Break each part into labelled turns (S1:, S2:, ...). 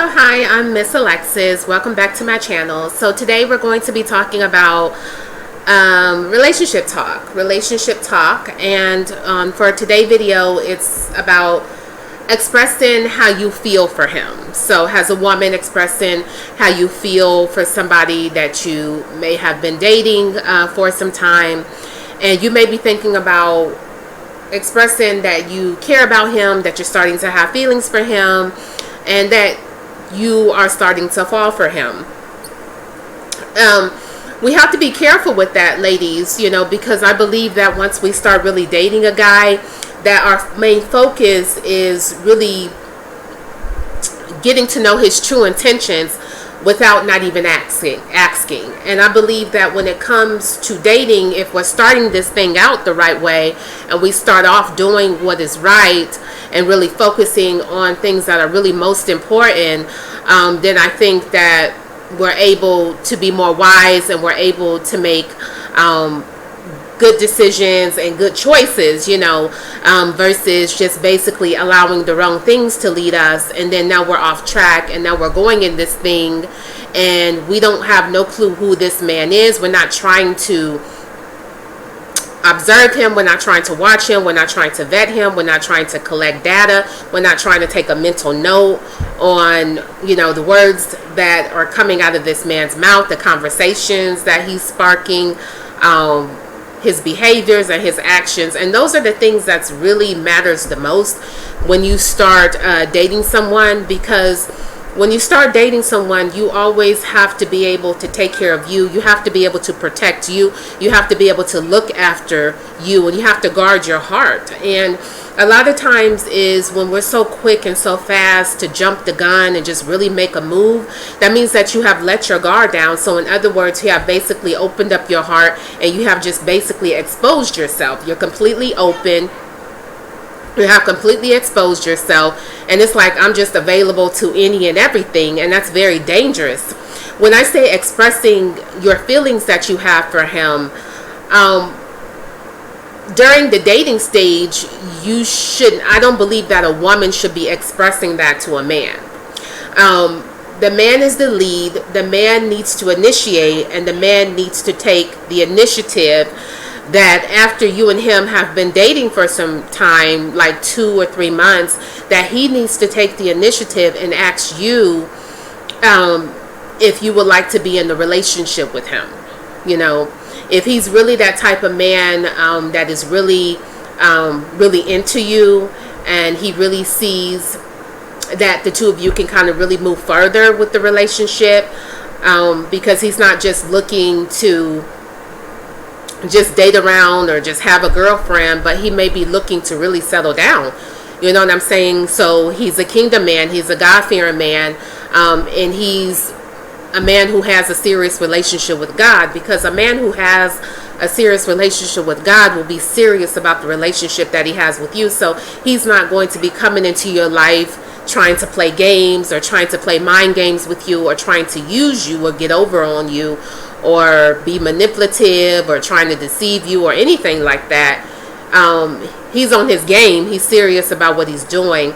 S1: Hi, I'm Miss Alexis. Welcome back to my channel. So today we're going to be talking about relationship talk, and for today's video, it's about expressing how you feel for him. So as a woman, expressing how you feel for somebody that you may have been dating for some time, and you may be thinking about expressing that you care about him, that you're starting to have feelings for him, and that you are starting to fall for him. We have to be careful with that, ladies, because I believe that once we start really dating a guy, that our main focus is really getting to know his true intentions without not even asking. And I believe that when it comes to dating, if we're starting this thing out the right way and we start off doing what is right and really focusing on things that are really most important, then I think that we're able to be more wise and we're able to make good decisions and good choices, versus just basically allowing the wrong things to lead us, and then now we're off track and now we're going in this thing and we don't have no clue who this man is. We're not trying to observe him, we're not trying to watch him, we're not trying to vet him, we're not trying to collect data, we're not trying to take a mental note on the words that are coming out of this man's mouth, the conversations that he's sparking, his behaviors and his actions. And those are the things that really matters the most when you start dating someone, because when you start dating someone, you always have to be able to take care of you. You have to be able to protect you. You have to be able to look after you, and you have to guard your heart. And a lot of times is when we're so quick and so fast to jump the gun and just really make a move, that means that you have let your guard down. So in other words, you have basically opened up your heart and you have just basically exposed yourself. You're completely open. You have completely exposed yourself, and it's like I'm just available to any and everything, and that's very dangerous. When I say expressing your feelings that you have for him, during the dating stage, I don't believe that a woman should be expressing that to a man. The man is the lead, the man needs to initiate, and the man needs to take the initiative. That after you and him have been dating for some time, like 2 or 3 months, that he needs to take the initiative and ask you if you would like to be in the relationship with him. If he's really that type of man that is really into you, and he really sees that the two of you can kind of really move further with the relationship, because he's not just looking to just date around or just have a girlfriend, but he may be looking to really settle down. You know what I'm saying? So he's a kingdom man, he's a God-fearing man, and he's a man who has a serious relationship with God, because a man who has a serious relationship with God will be serious about the relationship that he has with you. So he's not going to be coming into your life trying to play games or trying to play mind games with you or trying to use you or get over on you or be manipulative or trying to deceive you or anything like that. He's on his game. He's serious about what he's doing.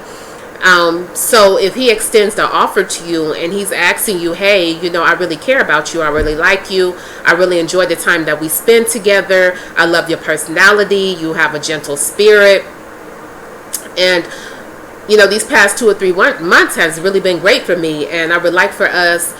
S1: So if he extends the offer to you and he's asking you, hey, I really care about you, I really like you, I really enjoy the time that we spend together, I love your personality, you have a gentle spirit, and these past 2 or 3 months has really been great for me, and I would like for us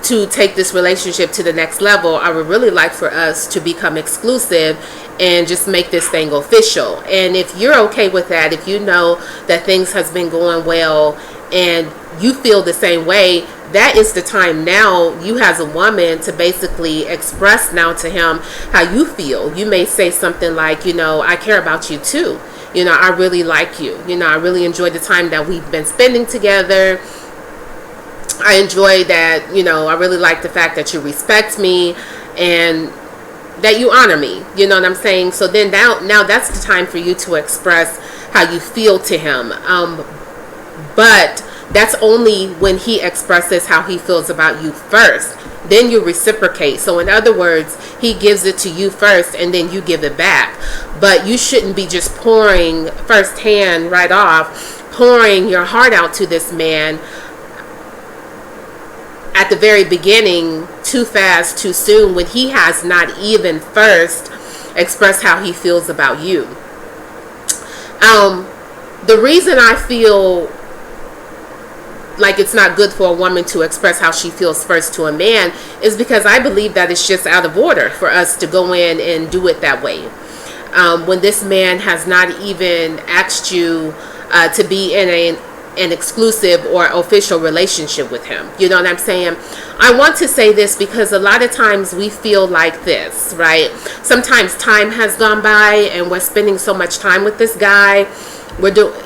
S1: to take this relationship to the next level. I would really like for us to become exclusive and just make this thing official. And if you're okay with that, if you know that things has been going well and you feel the same way, that is the time now, you as a woman, to basically express now to him how you feel. You may say something like, I care about you too. I really like you. I really enjoy the time that we've been spending together. I enjoy that, I really like the fact that you respect me and that you honor me. You know what I'm saying? So then now that's the time for you to express how you feel to him. But that's only when he expresses how he feels about you first. Then you reciprocate. So in other words, he gives it to you first and then you give it back. But you shouldn't be just pouring firsthand right off, pouring your heart out to this man at the very beginning too fast, too soon, when he has not even first expressed how he feels about you. The reason I feel like it's not good for a woman to express how she feels first to a man is because I believe that it's just out of order for us to go in and do it that way. When this man has not even asked you to be in an exclusive or official relationship with him. You know what I'm saying? I want to say this because a lot of times we feel like this, right? Sometimes time has gone by and we're spending so much time with this guy.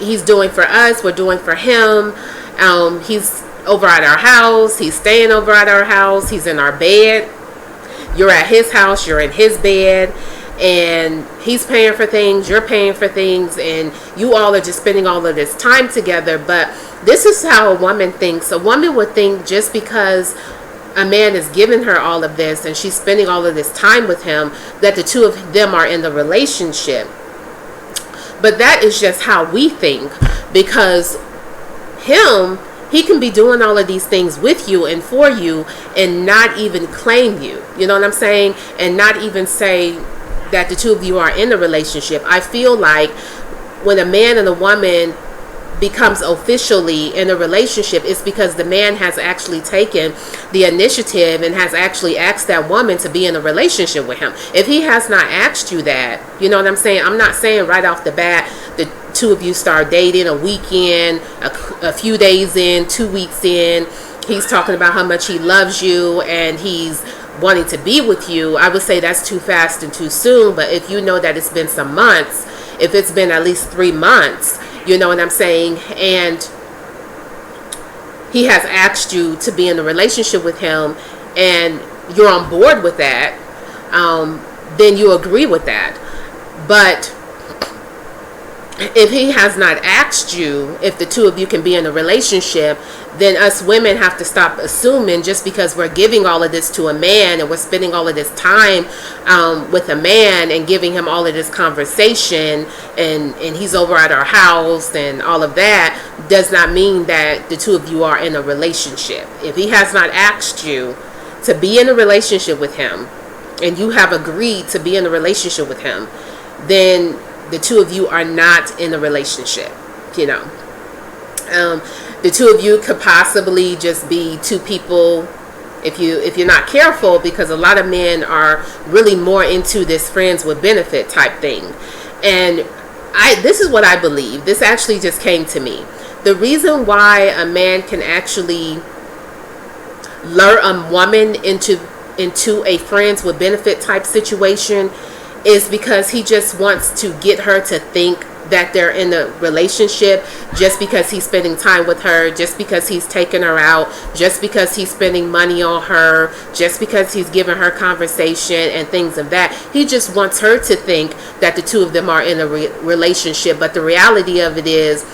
S1: He's doing for us, we're doing for him. He's over at our house, he's staying over at our house, he's in our bed. You're at his house, you're in his bed, and he's paying for things, you're paying for things, and you all are just spending all of this time together. But this is how a woman thinks. A woman would think just because a man is giving her all of this and she's spending all of this time with him, that the two of them are in the relationship. But that is just how we think, because he can be doing all of these things with you and for you and not even claim you. You know what I'm saying? And not even say that the two of you are in a relationship. I feel like when a man and a woman becomes officially in a relationship, it's because the man has actually taken the initiative and has actually asked that woman to be in a relationship with him. If he has not asked you that, you know what I'm saying? I'm not saying right off the bat the two of you start dating a weekend, a few days in, 2 weeks in, he's talking about how much he loves you and he's wanting to be with you. I would say that's too fast and too soon. But if you know that it's been some months, if it's been at least 3 months, you know what I'm saying, and he has asked you to be in a relationship with him and you're on board with that, then you agree with that. But if he has not asked you if the two of you can be in a relationship, then us women have to stop assuming just because we're giving all of this to a man and we're spending all of this time with a man and giving him all of this conversation and he's over at our house and all of that, does not mean that the two of you are in a relationship. If he has not asked you to be in a relationship with him and you have agreed to be in a relationship with him, then the two of you are not in a relationship. You know, the two of you could possibly just be two people, if you're not careful, because a lot of men are really more into this friends with benefit type thing. And this is what I believe. This actually just came to me. The reason why a man can actually lure a woman into a friends with benefit type situation is because he just wants to get her to think that they're in a relationship, just because he's spending time with her, just because he's taking her out, just because he's spending money on her, just because he's giving her conversation and things of that. He just wants her to think that the two of them are in a relationship. But the reality of it is,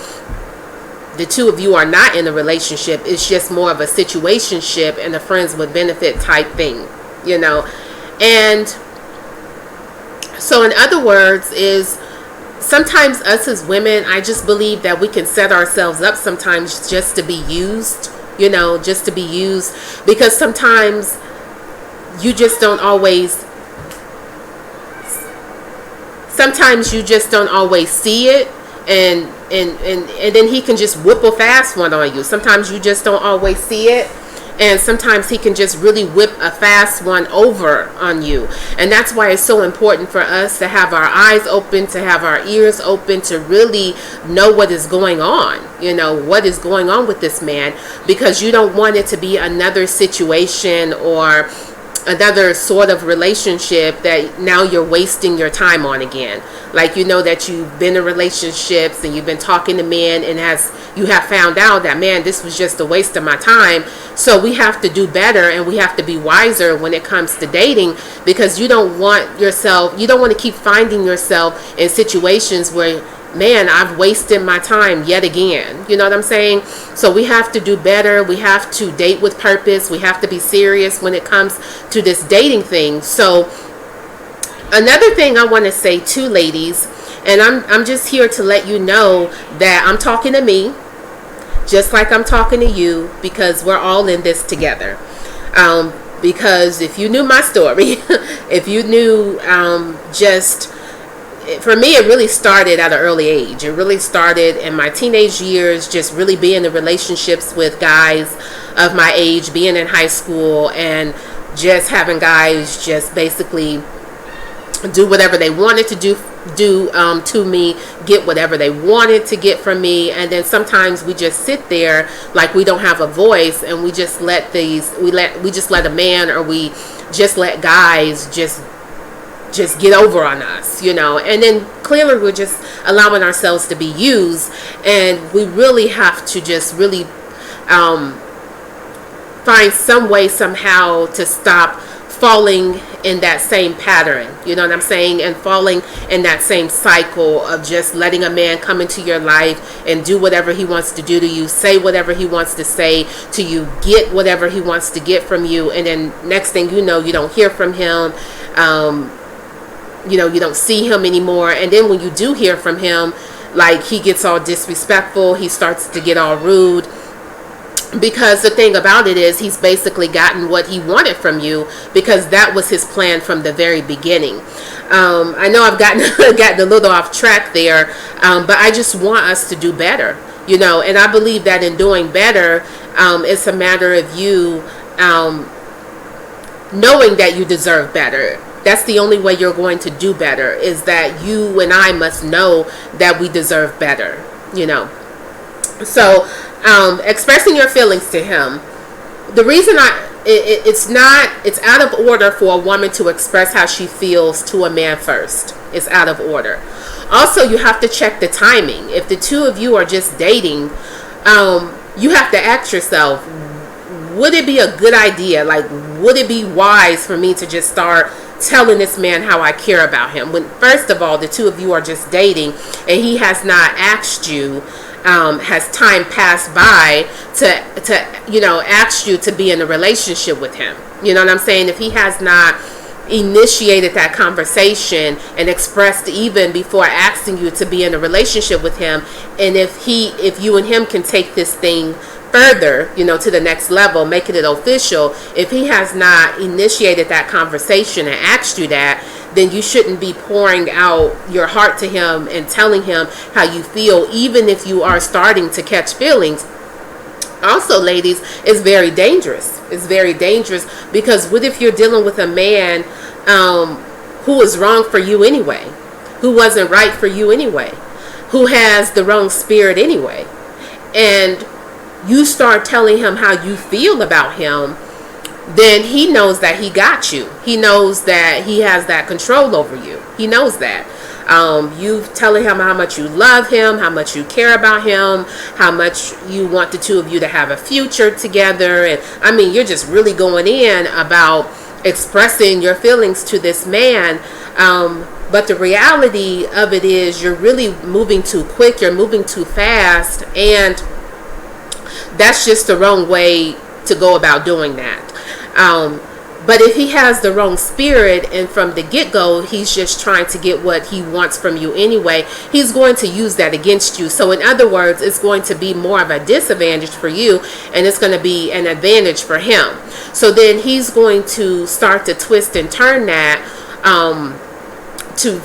S1: the two of you are not in a relationship. It's just more of a situationship and a friends with benefit type thing, you know. And so in other words is, sometimes us as women, I just believe that we can set ourselves up sometimes just to be used, you know, just to be used, because sometimes you just don't always see it, and then he can just whip a fast one on you. Sometimes you just don't always see it, and sometimes he can just really whip a fast one over on you. And that's why it's so important for us to have our eyes open, to have our ears open, to really know what is going on, you know, what is going on with this man, because you don't want it to be another situation or another sort of relationship that now you're wasting your time on again. Like, you know that you've been in relationships and you've been talking to men, and you have found out that, man, this was just a waste of my time. So we have to do better, and we have to be wiser when it comes to dating, because you don't want to keep finding yourself in situations where, man, I've wasted my time yet again. You know what I'm saying? So we have to do better. We have to date with purpose. We have to be serious when it comes to this dating thing. So another thing I want to say too, ladies, and I'm just here to let you know that I'm talking to me. just like I'm talking to you, because we're all in this together. Because if you knew my story, if you knew just, for me, it really started at an early age. It really started in my teenage years, just really being in relationships with guys of my age, being in high school, and just having guys just basically do whatever they wanted to do to me, get whatever they wanted to get from me. And then sometimes we just sit there like we don't have a voice, and we just let a man, or we just let guys just get over on us, and then clearly we're just allowing ourselves to be used. And we really have to just really find some way somehow to stop falling in that same pattern, you know what I'm saying, and falling in that same cycle of just letting a man come into your life and do whatever he wants to do to you, say whatever he wants to say to you, get whatever he wants to get from you, and then next thing you know, you don't hear from him, you don't see him anymore. And then when you do hear from him, like, he gets all disrespectful, he starts to get all rude. Because the thing about it is, he's basically gotten what he wanted from you, because that was his plan from the very beginning. I know I've gotten a little off track there, but I just want us to do better, and I believe that in doing better, it's a matter of you knowing that you deserve better. That's the only way you're going to do better, is that you and I must know that we deserve better, So, expressing your feelings to him. The reason it's out of order for a woman to express how she feels to a man first. It's out of order. Also, you have to check the timing. If the two of you are just dating, you have to ask yourself, would it be a good idea? Like, would it be wise for me to just start telling this man how I care about him? When, first of all, the two of you are just dating, and he has not asked you, has time passed by to ask you to be in a relationship with him. You know what I'm saying? If he has not initiated that conversation and expressed even before asking you to be in a relationship with him, and if you and him can take this thing further, to the next level, making it official, if he has not initiated that conversation and asked you that, then you shouldn't be pouring out your heart to him and telling him how you feel, even if you are starting to catch feelings. Also, ladies, it's very dangerous. It's very dangerous, because what if you're dealing with a man who is wrong for you anyway, who wasn't right for you anyway, who has the wrong spirit anyway, and you start telling him how you feel about him, then he knows that he got you. He knows that he has that control over you. He knows that. You telling him how much you love him, how much you care about him, how much you want the two of you to have a future together. And I mean, you're just really going in about expressing your feelings to this man. But the reality of it is, you're really moving too quick. You're moving too fast. And that's just the wrong way to go about doing that. But if he has the wrong spirit, and from the get-go he's just trying to get what he wants from you anyway, he's going to use that against you. So in other words, it's going to be more of a disadvantage for you, and it's going to be an advantage for him. So then he's going to start to twist and turn that to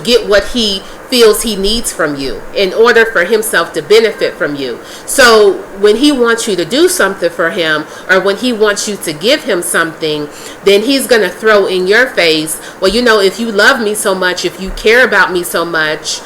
S1: get what he feels he needs from you in order for himself to benefit from you. So when he wants you to do something for him, or when he wants you to give him something, then he's going to throw in your face, well, if you love me so much, if you care about me so much,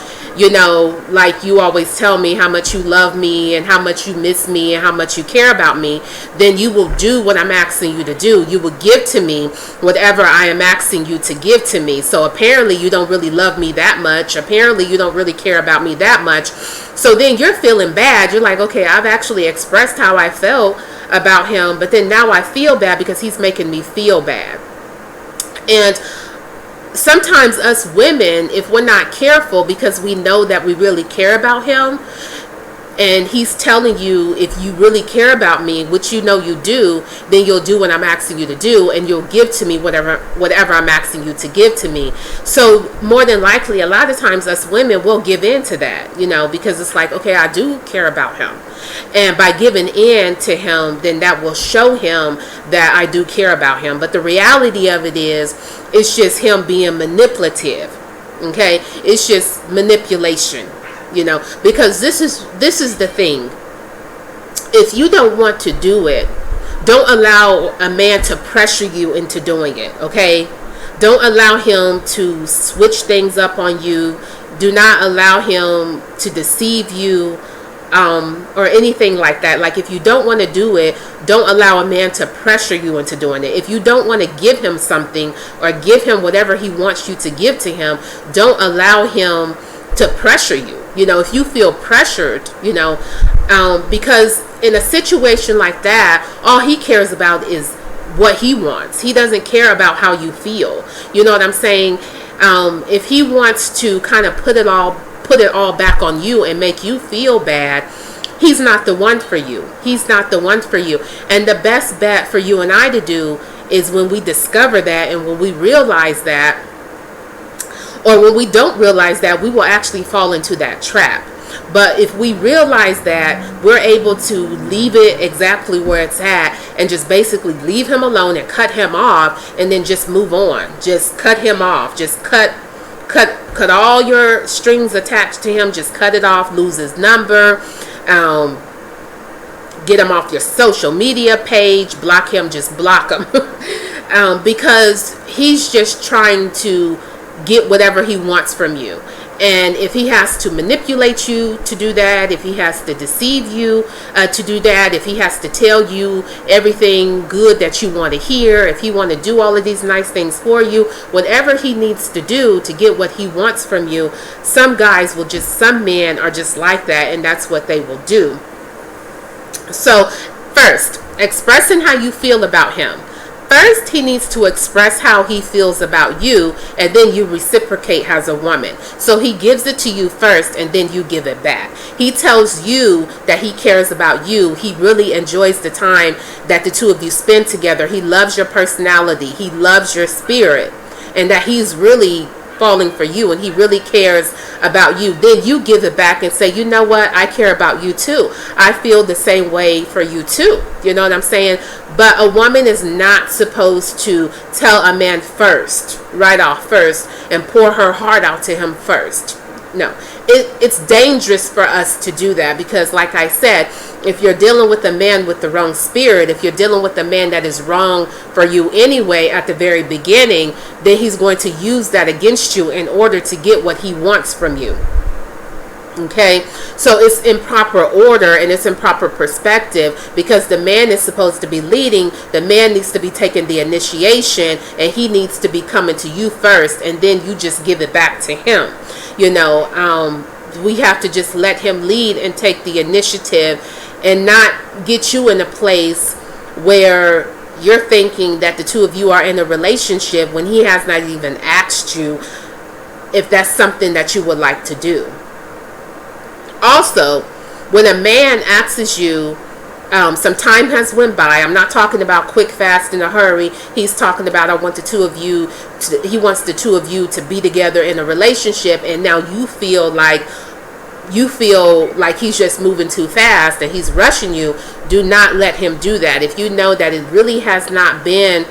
S1: like you always tell me how much you love me and how much you miss me and how much you care about me, then you will do what I'm asking you to do. You will give to me whatever I am asking you to give to me. So apparently you don't really love me that much. Apparently you don't really care about me that much. So then you're feeling bad. You're like, okay, I've actually expressed how I felt about him, but then now I feel bad because he's making me feel bad. And sometimes us women, if we're not careful, because we know that we really care about him, and he's telling you, if you really care about me, which you know you do, then you'll do what I'm asking you to do, and you'll give to me whatever I'm asking you to give to me. So more than likely, a lot of times us women will give in to that, because it's like, okay, I do care about him, and by giving in to him, then that will show him that I do care about him. But the reality of it is, it's just him being manipulative. Okay, it's just manipulation, because this is the thing. If you don't want to do it, don't allow a man to pressure you into doing it. Okay, don't allow him to switch things up on you. Do not allow him to deceive you, or anything like that. Like, if you don't want to do it, don't allow a man to pressure you into doing it. If you don't want to give him something or give him whatever he wants you to give to him, don't allow him to pressure you. If you feel pressured, because in a situation like that, all he cares about is what he wants. He doesn't care about how you feel. You know what I'm saying? If he wants to kind of put it all back on you and make you feel bad, he's not the one for you. He's not the one for you. And the best bet for you and I to do is when we discover that, and when we realize that, or when we don't realize that, we will actually fall into that trap. But if we realize that, we're able to leave it exactly where it's at and just basically leave him alone and cut him off, and then just move on. Just cut him off. Just cut all your strings attached to him. Just cut it off. Lose his number. Get him off your social media page. Block him. Just block him. Because he's just trying to get whatever he wants from you. And if he has to manipulate you to do that, if he has to deceive you to do that, if he has to tell you everything good that you want to hear, if he want to do all of these nice things for you, whatever he needs to do to get what he wants from you, some men are just like that, and that's what they will do. So first, expressing how you feel about him. First, he needs to express how he feels about you, and then you reciprocate as a woman. So he gives it to you first, and then you give it back. He tells you that he cares about you. He really enjoys the time that the two of you spend together. He loves your personality. He loves your spirit, and that he's really falling for you, and he really cares about you. Then you give it back and say, you know what, I care about you too. I feel the same way for you too. You know what I'm saying? But a woman is not supposed to tell a man right off first, and pour her heart out to him first. No, it's dangerous for us to do that, because like I said, if you're dealing with a man with the wrong spirit, if you're dealing with a man that is wrong for you anyway at the very beginning, then he's going to use that against you in order to get what he wants from you. Okay, so it's in proper order and it's in proper perspective, because the man is supposed to be leading. The man needs to be taking the initiation, and he needs to be coming to you first, and then you just give it back to him. We have to just let him lead and take the initiative, and not get you in a place where you're thinking that the two of you are in a relationship when he has not even asked you if that's something that you would like to do. Also, when a man asks you, some time has went by. I'm not talking about quick, fast, in a hurry. He's talking about he wants the two of you to be together in a relationship, and now you feel like he's just moving too fast and he's rushing you. Do not let him do that. If you know that it really has not been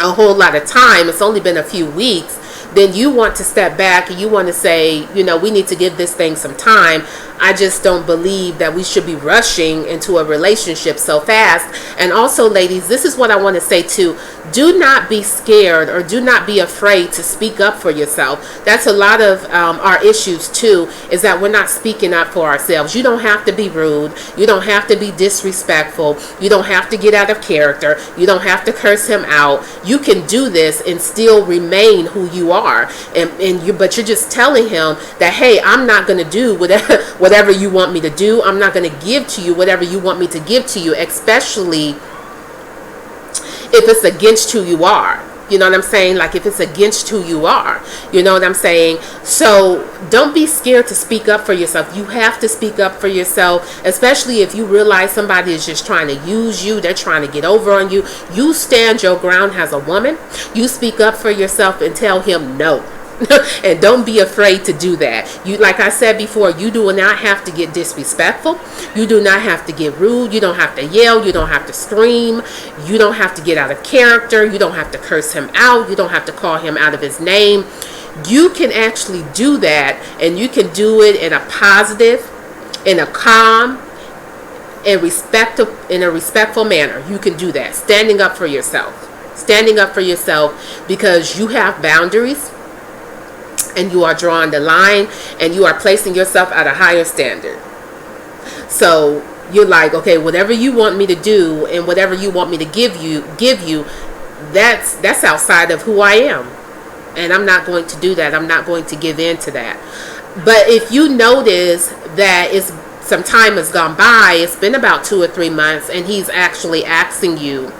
S1: a whole lot of time, it's only been a few weeks, then you want to step back and you want to say, we need to give this thing some time. I just don't believe that we should be rushing into a relationship so fast. And also, ladies, this is what I want to say too. Do not be scared, or do not be afraid to speak up for yourself. That's a lot of our issues too, is that we're not speaking up for ourselves. You don't have to be rude. You don't have to be disrespectful. You don't have to get out of character. You don't have to curse him out. You can do this and still remain who you are. But you're just telling him that, hey, I'm not going to do whatever you want me to do. I'm not going to give to you whatever you want me to give to you, especially if it's against who you are. You know what I'm saying? Like if it's against who you are. You know what I'm saying? So don't be scared to speak up for yourself. You have to speak up for yourself, especially if you realize somebody is just trying to use you. They're trying to get over on you. You stand your ground as a woman. You speak up for yourself and tell him no. And don't be afraid to do that. You, like I said before, you do not have to get disrespectful. You do not have to get rude. You don't have to yell. You don't have to scream. You don't have to get out of character. You don't have to curse him out. You don't have to call him out of his name. You can actually do that, and you can do it in a positive, in a calm, and in a respectful manner. You can do that. Standing up for yourself. Standing up for yourself because you have boundaries. And you are drawing the line, and you are placing yourself at a higher standard. So you're like, okay, whatever you want me to do and whatever you want me to give you, that's outside of who I am. And I'm not going to do that. I'm not going to give in to that. But if you notice that some time has gone by, it's been about 2 or 3 months, and he's actually asking you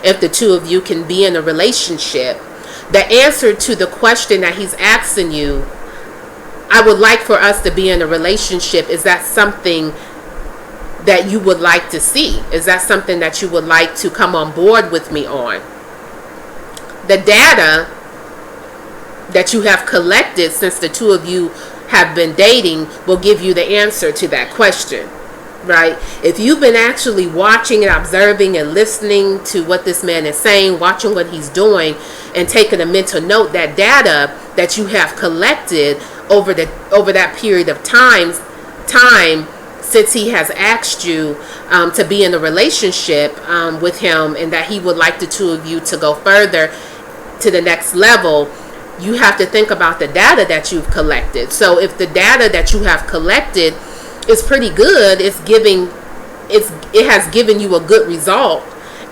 S1: if the two of you can be in a relationship, the answer to the question that he's asking you, I would like for us to be in a relationship, is that something that you would like to see? Is that something that you would like to come on board with me on? The data that you have collected since the two of you have been dating will give you the answer to that question. Right? If you've been actually watching and observing and listening to what this man is saying, watching what he's doing, and taking a mental note, that data that you have collected over that period of time since he has asked you to be in a relationship with him, and that he would like the two of you to go further to the next level, you have to think about the data that you've collected. So if the data that you have collected is pretty good, it has given you a good result,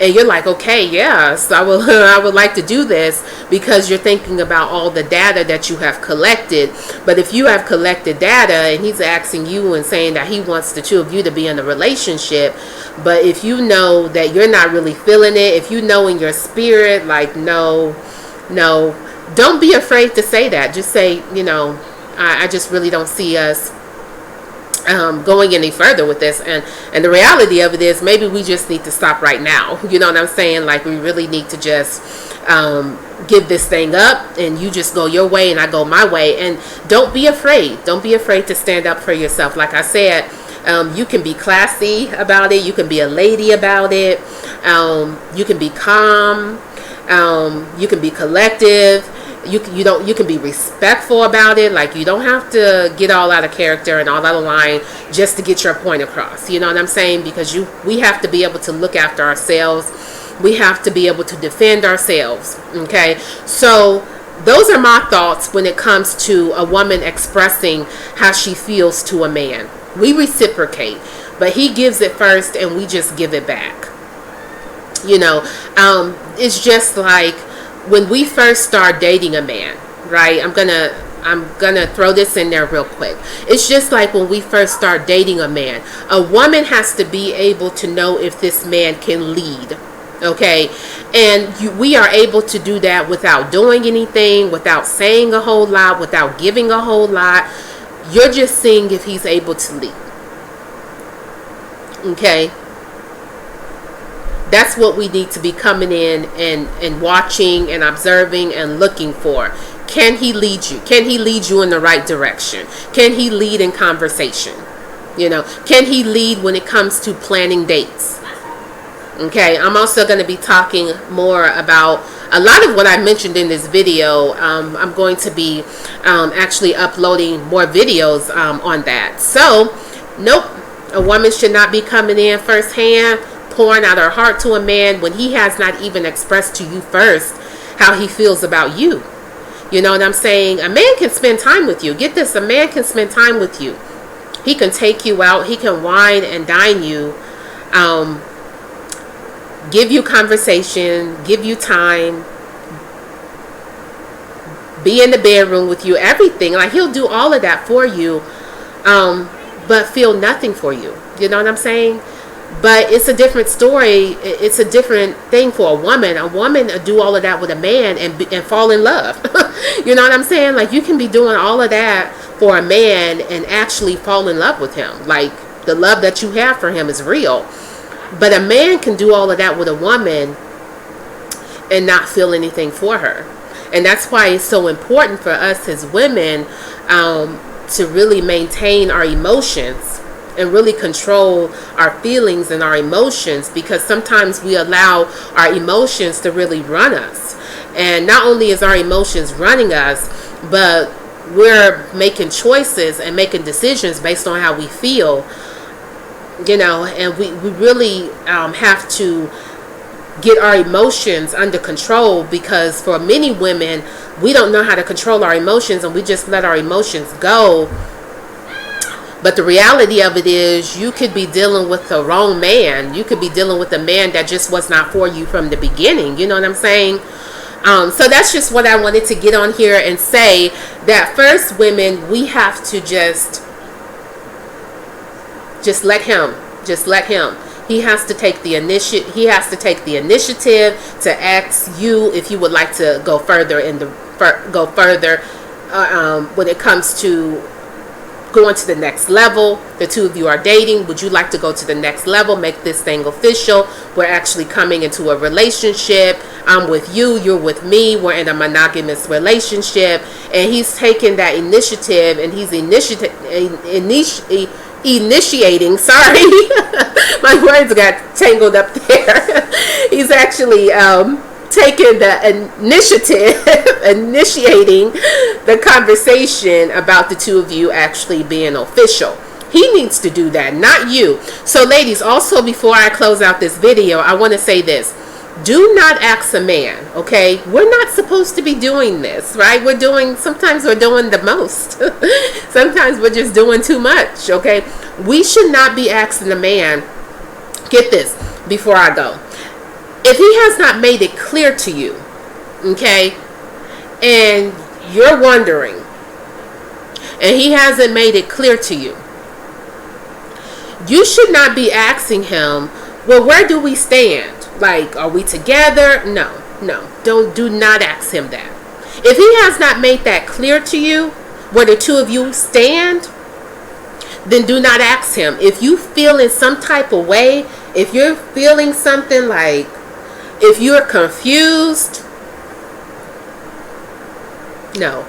S1: and you're like, okay, yes, I would like to do this, because you're thinking about all the data that you have collected. But if you have collected data and he's asking you and saying that he wants the two of you to be in a relationship, but if you know that you're not really feeling it, if you know in your spirit, like, no, don't be afraid to say that. Just say, I just really don't see us going any further with this, and the reality of it is, maybe we just need to stop right now. You know what I'm saying? Like, we really need to just give this thing up, and you just go your way and I go my way. And don't be afraid to stand up for yourself. Like I said, you can be classy about it, you can be a lady about it, you can be calm, you can be collective. You can be respectful about it. Like, you don't have to get all out of character and all out of line just to get your point across. You know what I'm saying? Because we have to be able to look after ourselves. We have to be able to defend ourselves. Okay? So those are my thoughts when it comes to a woman expressing how she feels to a man. We reciprocate, but he gives it first and we just give it back. It's just like when we first start dating a man, right? I'm gonna throw this in there real quick. It's just like when we first start dating a man, a woman has to be able to know if this man can lead. Okay, and we are able to do that without doing anything, without saying a whole lot, without giving a whole lot. You're just seeing if he's able to lead. Okay. That's what we need to be coming in and watching and observing and looking for. Can he lead you? Can he lead you in the right direction? Can he lead in conversation? Can he lead when it comes to planning dates? Okay, I'm also going to be talking more about a lot of what I mentioned in this video. I'm going to be actually uploading more videos on that. So, nope, a woman should not be coming in firsthand, pouring out her heart to a man when he has not even expressed to you first how he feels about you. You know what I'm saying? A man can spend time with you. Get this, a man can spend time with you. He can take you out. He can wine and dine you. Give you conversation. Give you time. Be in the bedroom with you. Everything. Like, he'll do all of that for you. But feel nothing for you. You know what I'm saying? But it's a different story. It's a different thing for a woman. A woman do all of that with a man and fall in love. You know what I'm saying? Like, you can be doing all of that for a man and actually fall in love with him. Like, the love that you have for him is real. But a man can do all of that with a woman and not feel anything for her. And that's why it's so important for us as women to really maintain our emotions and really control our feelings and our emotions, because sometimes we allow our emotions to really run us. And not only is our emotions running us, but we're making choices and making decisions based on how we feel, you know. And we really have to get our emotions under control, because for many women, we don't know how to control our emotions and we just let our emotions go. But the reality of it is, you could be dealing with the wrong man. You could be dealing with a man that just was not for you from the beginning. You know what I'm saying? So that's just what I wanted to get on here and say, that first, women, we have to just let him. Just let him. He has to take the initiative. He has to take the initiative to ask you if you would like to go further when it comes to going to the next level. The two of you are dating. Would you like to go to the next level? Make this thing official. We're actually coming into a relationship. I'm with you. You're with me. We're in a monogamous relationship. And he's taking that initiative, and he's initiating. Sorry, my words got tangled up there. He's actually taking the initiative, initiating the conversation about the two of you actually being official. He needs to do that, not you. So ladies, also, before I close out this video, I want to say this. Do not ask a man, okay? We're not supposed to be doing this, right? Sometimes we're doing the most. Sometimes we're just doing too much, okay? We should not be asking a man, get this, before I go. If he has not made it clear to you, okay, and you're wondering, and he hasn't made it clear to you, you should not be asking him, well, where do we stand? Like, are we together? No. Do not ask him that. If he has not made that clear to you, where the two of you stand, then do not ask him. If you feel in some type of way, if you're feeling something like, if you're confused, no.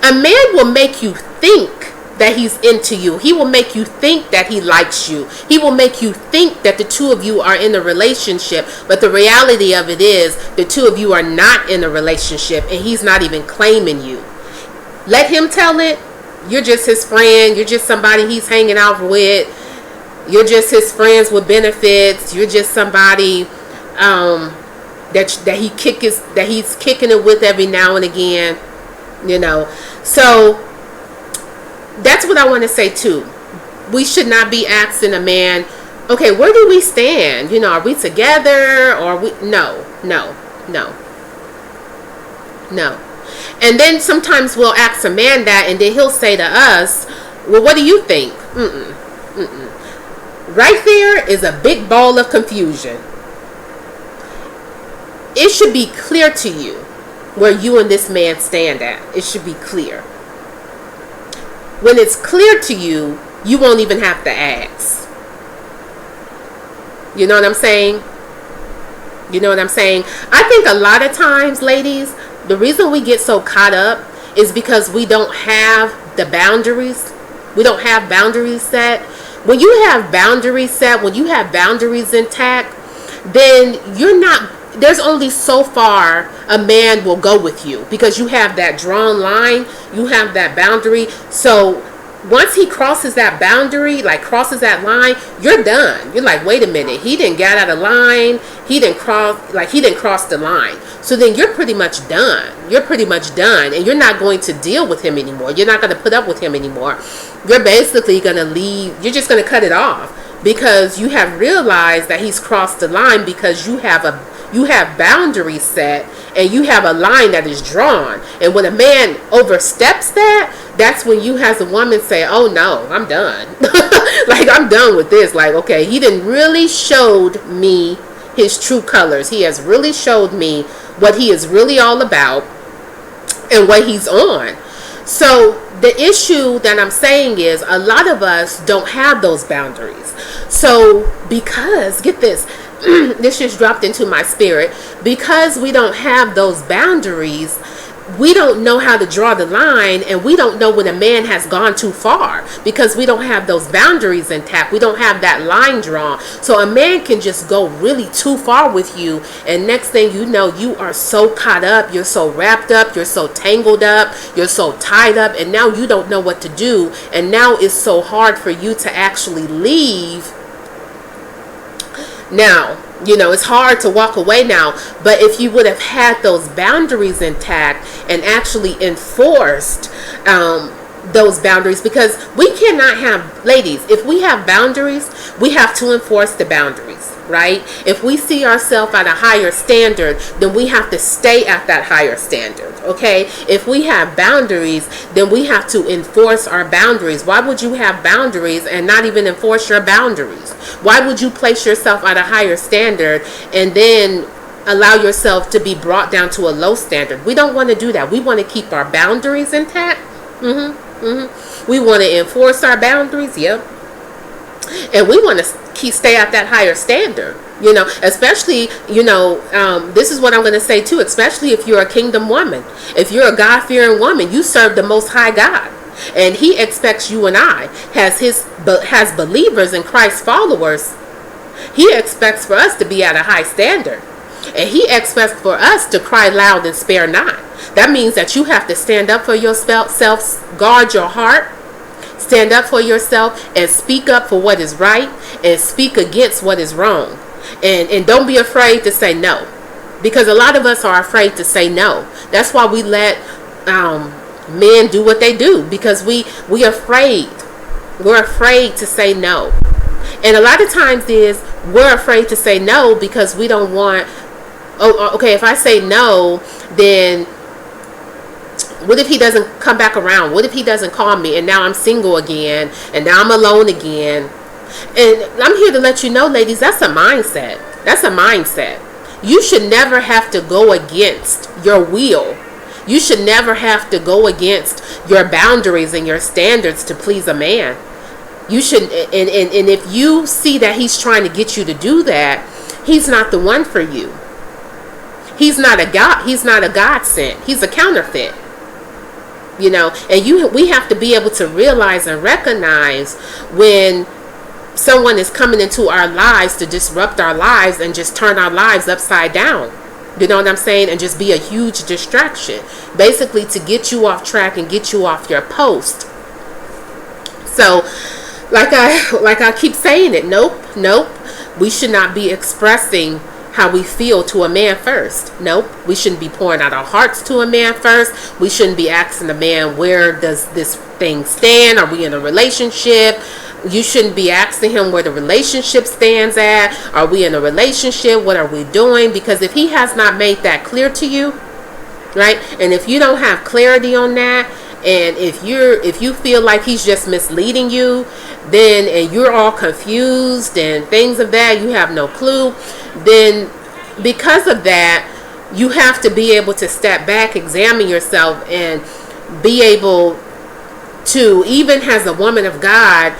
S1: A man will make you think that he's into you. He will make you think that he likes you. He will make you think that the two of you are in a relationship. But the reality of it is, the two of you are not in a relationship, and he's not even claiming you. Let him tell it. You're just his friend. You're just somebody he's hanging out with. You're just his friends with benefits. You're just somebody that he's kicking it with every now and again, you know. So that's what I want to say too. We should not be asking a man, okay, where do we stand? You know, are we together, or are we? No. And then sometimes we'll ask a man that, and then he'll say to us, well, what do you think? Right there is a big ball of confusion. It should be clear to you where you and this man stand at. It should be clear. When it's clear to you, you won't even have to ask. You know what I'm saying? You know what I'm saying? I think a lot of times, ladies, the reason we get so caught up is because we don't have the boundaries. We don't have boundaries set. When you have boundaries set, when you have boundaries intact, then there's only so far a man will go with you, because you have that drawn line, you have that boundary. So once he crosses that boundary, like crosses that line, you're done. You're like, wait a minute, he didn't get out of line, he didn't cross the line. So then you're pretty much done. You're pretty much done, and you're not going to deal with him anymore. You're not going to put up with him anymore. You're basically going to leave. You're just going to cut it off, because you have realized that he's crossed the line, because you have You have boundaries set, and you have a line that is drawn. And when a man oversteps that, that's when you as a woman say, oh no, I'm done. Like, I'm done with this. Like, okay, he didn't really showed me his true colors. He has really showed me what he is really all about and what he's on. So the issue that I'm saying is, a lot of us don't have those boundaries. So because, get this, this just dropped into my spirit, because we don't have those boundaries, we don't know how to draw the line, and we don't know when a man has gone too far, because we don't have those boundaries intact. We don't have that line drawn. So a man can just go really too far with you, and next thing you know, you are so caught up, you're so wrapped up, you're so tangled up, you're so tied up, and now you don't know what to do, and now it's so hard for you to actually leave. Now, it's hard to walk away now, but if you would have had those boundaries intact and actually enforced those boundaries, because we cannot have, ladies, if we have boundaries, we have to enforce the boundaries, right? If we see ourselves at a higher standard, then we have to stay at that higher standard, okay? If we have boundaries, then we have to enforce our boundaries. Why would you have boundaries and not even enforce your boundaries? Why would you place yourself at a higher standard and then allow yourself to be brought down to a low standard? We don't want to do that. We want to keep our boundaries intact. We want to enforce our boundaries. Yep. And we want to stay at that higher standard, especially, this is what I'm going to say too, especially if you're a kingdom woman. If you're a God-fearing woman, you serve the Most High God. And he expects you and I, has believers and Christ followers, he expects for us to be at a high standard. And he expects for us to cry loud and spare not. That means that you have to stand up for yourself, guard your heart, stand up for yourself, and speak up for what is right, and speak against what is wrong. And don't be afraid to say no. Because a lot of us are afraid to say no. That's why we let men do what they do, because we're afraid. We're afraid to say no. And a lot of times we're afraid to say no because we don't want, okay, if I say no, then what if he doesn't come back around? What if he doesn't call me and now I'm single again and now I'm alone again? And I'm here to let you know, ladies, that's a mindset. That's a mindset. You should never have to go against your will. You should never have to go against your boundaries and your standards to please a man. You should, and if you see that he's trying to get you to do that, he's not the one for you. He's not a God. He's not a God sent. He's a counterfeit. And we have to be able to realize and recognize when someone is coming into our lives to disrupt our lives and just turn our lives upside down. You know what I'm saying? And just be a huge distraction. Basically to get you off track and get you off your post. So, like I keep saying it, nope. We should not be expressing how we feel to a man first. Nope. We shouldn't be pouring out our hearts to a man first. We shouldn't be asking the man, where does this thing stand? Are we in a relationship? You shouldn't be asking him where the relationship stands at. Are we in a relationship? What are we doing? Because if he has not made that clear to you, right? And if you don't have clarity on that, and if you feel like he's just misleading you, then, and you're all confused and things of that, you have no clue, then because of that, you have to be able to step back, examine yourself, and be able to, even as a woman of God,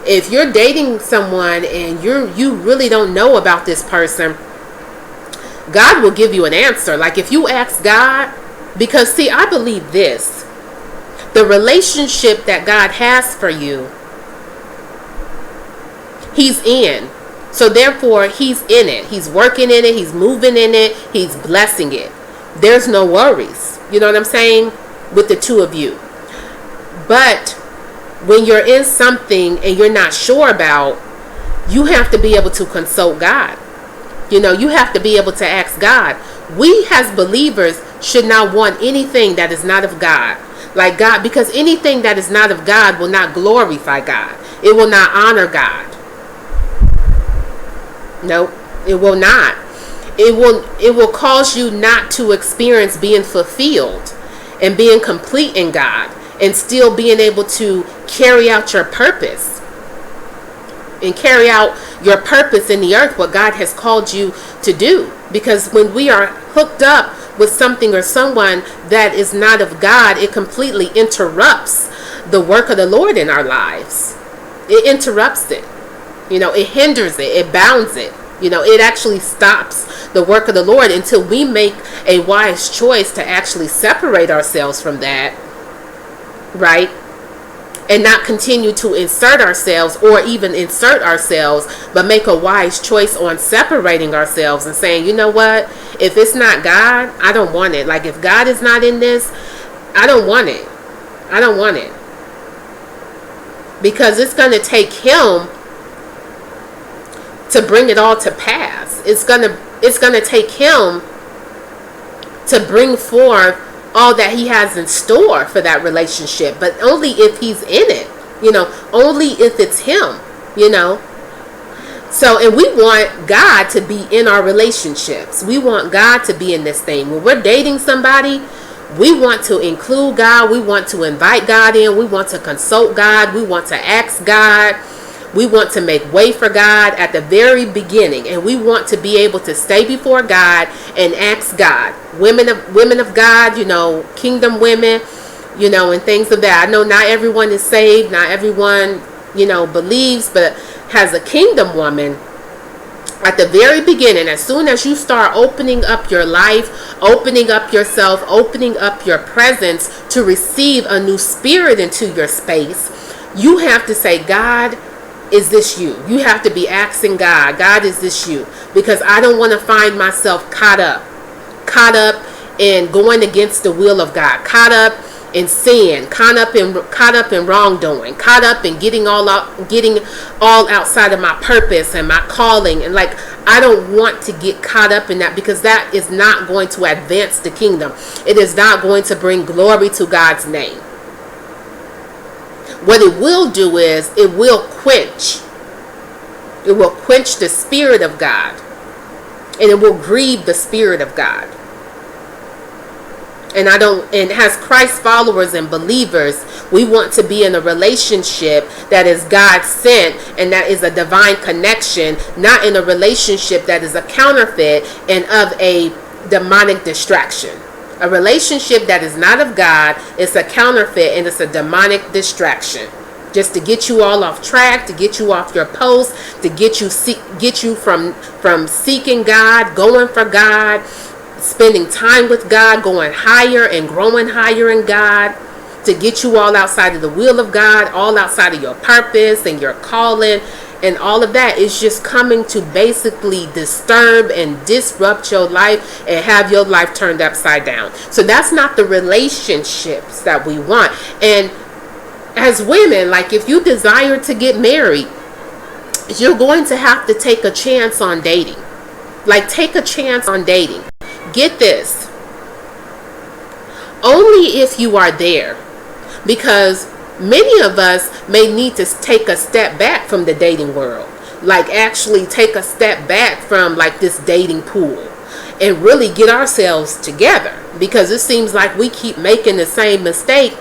S1: if you're dating someone and you really don't know about this person, God will give you an answer. Like if you ask God, because see, I believe this, the relationship that God has for you, he's in. So therefore, he's in it. He's working in it. He's moving in it. He's blessing it. There's no worries. You know what I'm saying? With the two of you. But when you're in something and you're not sure about, you have to be able to consult God. You have to be able to ask God. We as believers should not want anything that is not of God. Like God, because anything that is not of God will not glorify God. It will not honor God. Nope, it will not. it will cause you not to experience being fulfilled and being complete in God, and still being able to carry out your purpose and carry out your purpose in the earth, what God has called you to do. Because when we are hooked up with something or someone that is not of God, it completely interrupts the work of the Lord in our lives. It interrupts it. It hinders it. It bounds it. It actually stops the work of the Lord until we make a wise choice to actually separate ourselves from that, right? And not continue to insert ourselves or even insert ourselves, but make a wise choice on separating ourselves and saying, you know what? If it's not God, I don't want it. Like, if God is not in this, I don't want it. I don't want it. Because it's going to take Him to bring it all to pass. It's gonna take Him to bring forth all that He has in store for that relationship, but only if He's in it, only if it's Him, So, and we want God to be in our relationships. We want God to be in this thing. When we're dating somebody, we want to include God. We want to invite God in. We want to consult God. We want to ask God. We want to make way for God at the very beginning, and we want to be able to stay before God and ask God. Women of God, kingdom women, and things of that. I know not everyone is saved, not everyone, believes, but has a kingdom woman. At the very beginning, as soon as you start opening up your life, opening up yourself, opening up your presence to receive a new spirit into your space, you have to say, God, is this you? You have to be asking God, God, is this you? Because I don't want to find myself caught up in going against the will of God, caught up in sin, caught up in wrongdoing, caught up in getting all outside of my purpose and my calling. And I don't want to get caught up in that, because that is not going to advance the kingdom. It is not going to bring glory to God's name. What it will do is it will quench the Spirit of God, and it will grieve the Spirit of God. And as Christ followers and believers, we want to be in a relationship that is God sent and that is a divine connection, not in a relationship that is a counterfeit and of a demonic distraction. A relationship that is not of God is a counterfeit, and it's a demonic distraction, just to get you all off track, to get you off your post, to get you from seeking God, going for God, spending time with God, going higher and growing higher in God, to get you all outside of the will of God, all outside of your purpose and your calling. And all of that is just coming to basically disturb and disrupt your life and have your life turned upside down. So that's not the relationships that we want. And as women, if you desire to get married, you're going to have to take a chance on dating. Take a chance on dating. Get this. Only if you are there. Because many of us may need to take a step back from the dating world. Actually take a step back from this dating pool and really get ourselves together. Because it seems like we keep making the same mistake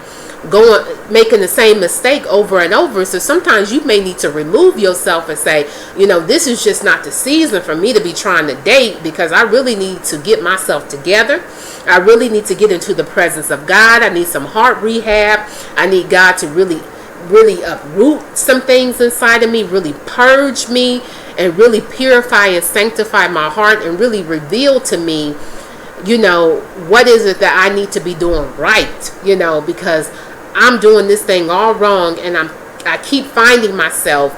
S1: over and over. So sometimes you may need to remove yourself and say, this is just not the season for me to be trying to date, because I really need to get myself together. I really need to get into the presence of God. I need some heart rehab. I need God to really uproot some things inside of me, really purge me, and really purify and sanctify my heart, and really reveal to me, what is it that I need to be doing right, because I'm doing this thing all wrong, and I keep finding myself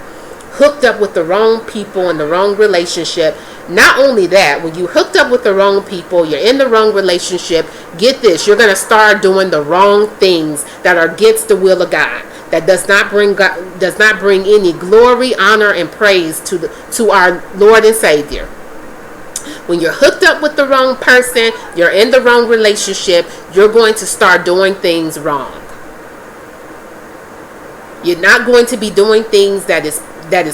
S1: hooked up with the wrong people in the wrong relationship. Not only that, when you hooked up with the wrong people, you're in the wrong relationship, get this, you're going to start doing the wrong things that are against the will of God. That does not bring any glory, honor, and praise to our Lord and Savior. When you're hooked up with the wrong person, you're in the wrong relationship, you're going to start doing things wrong. You're not going to be doing things that is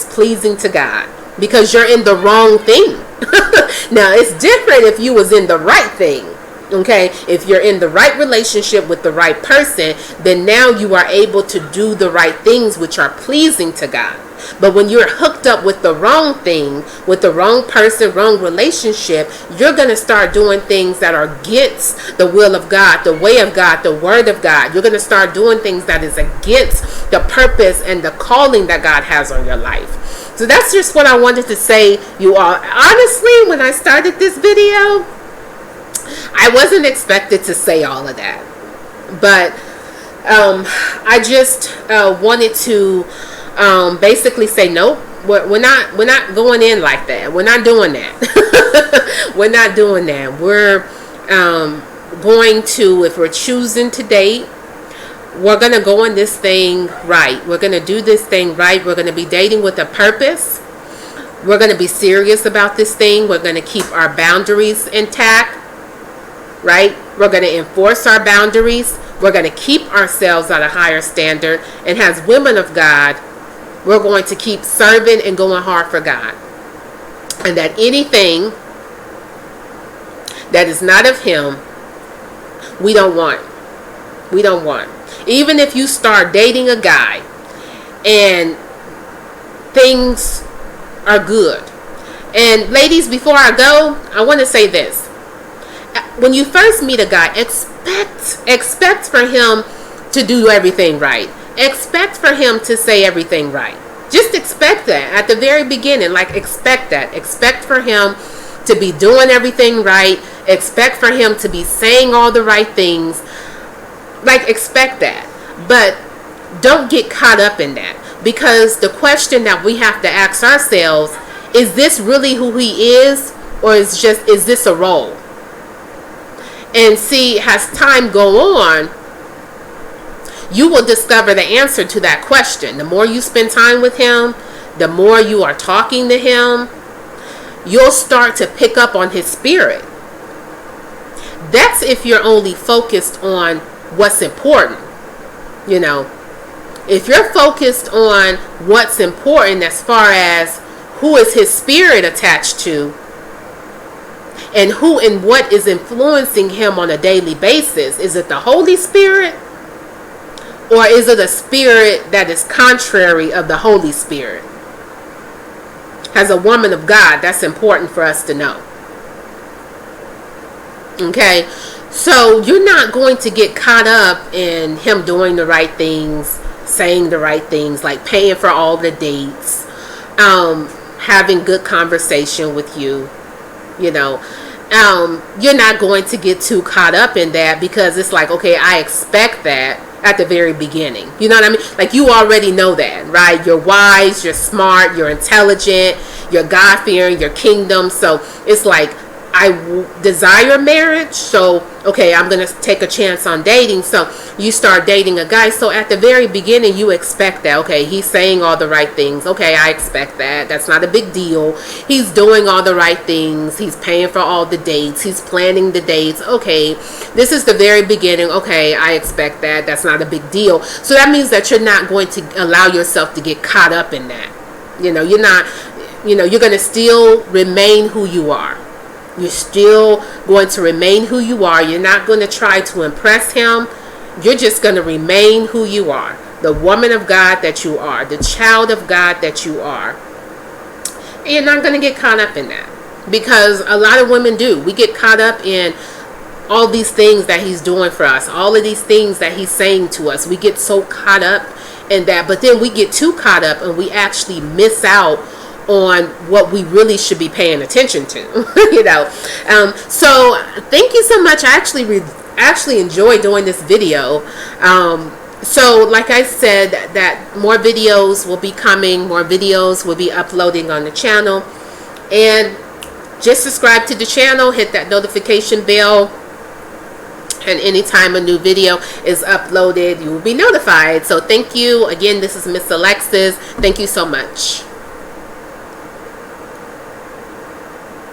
S1: pleasing to God, because you're in the wrong thing. Now, it's different if you was in the right thing. Okay, if you're in the right relationship with the right person, then now you are able to do the right things which are pleasing to God. But when you're hooked up with the wrong thing, with the wrong person, wrong relationship, you're going to start doing things that are against the will of God, the way of God, the word of God. You're going to start doing things that is against the purpose and the calling that God has on your life. So that's just what I wanted to say, you all. Honestly, when I started this video, I wasn't expected to say all of that. But I just wanted to basically say, nope, we're not going in like that. We're not doing that. We're not doing that. We're going to, if we're choosing to date, we're going to go on this thing right. We're going to do this thing right. We're going to be dating with a purpose. We're going to be serious about this thing. We're going to keep our boundaries intact, right? We're going to enforce our boundaries. We're going to keep ourselves at a higher standard. And as women of God, we're going to keep serving and going hard for God. And that anything that is not of Him, we don't want. We don't want. Even if you start dating a guy and things are good. And ladies, before I go, I want to say this. When you first meet a guy, expect for him to do everything right. Expect for him to say everything right. Just expect that at the very beginning. Like, expect that. Expect for him to be doing everything right. Expect for him to be saying all the right things. Like, expect that. But don't get caught up in that. Because the question that we have to ask ourselves, is this really who he is? Or is this a role? And see, as time go on, you will discover the answer to that question. The more you spend time with him, the more you are talking to him, you'll start to pick up on his spirit. That's if you're only focused on what's important. You know, if you're focused on what's important as far as who is his spirit attached to, and who and what is influencing him on a daily basis. Is it the Holy Spirit? Or is it a spirit that is contrary of the Holy Spirit? As a woman of God, that's important for us to know. Okay? So you're not going to get caught up in him doing the right things, saying the right things, like paying for all the dates, having good conversation with you, you know. You're not going to get too caught up in that, because it's like, okay, I expect that at the very beginning. You know what I mean? Like, you already know that, right? You're wise, you're smart, you're intelligent, you're God-fearing, you're kingdom. So it's like, I desire marriage, so okay, I'm gonna take a chance on dating. So you start dating a guy, so at the very beginning you expect that, okay, he's saying all the right things, okay, I expect that, that's not a big deal, he's doing all the right things, he's paying for all the dates, he's planning the dates, okay, this is the very beginning, okay, I expect that, that's not a big deal. So that means that you're not going to allow yourself to get caught up in that. You know, you're not, you know, you're going to still remain who you are. You're still going to remain who you are. You're not going to try to impress him. You're just going to remain who you are. The woman of God that you are. The child of God that you are. And you're not going to get caught up in that. Because a lot of women do. We get caught up in all these things that he's doing for us. All of these things that he's saying to us. We get so caught up in that. But then we get too caught up and we actually miss out on what we really should be paying attention to. You know, so thank you so much. I actually enjoyed doing this video. So like I said, that more videos will be coming, more videos will be uploading on the channel, and just subscribe to the channel, hit that notification bell, and anytime a new video is uploaded, you will be notified. So thank you again. This is Miss Alexis. Thank you so much.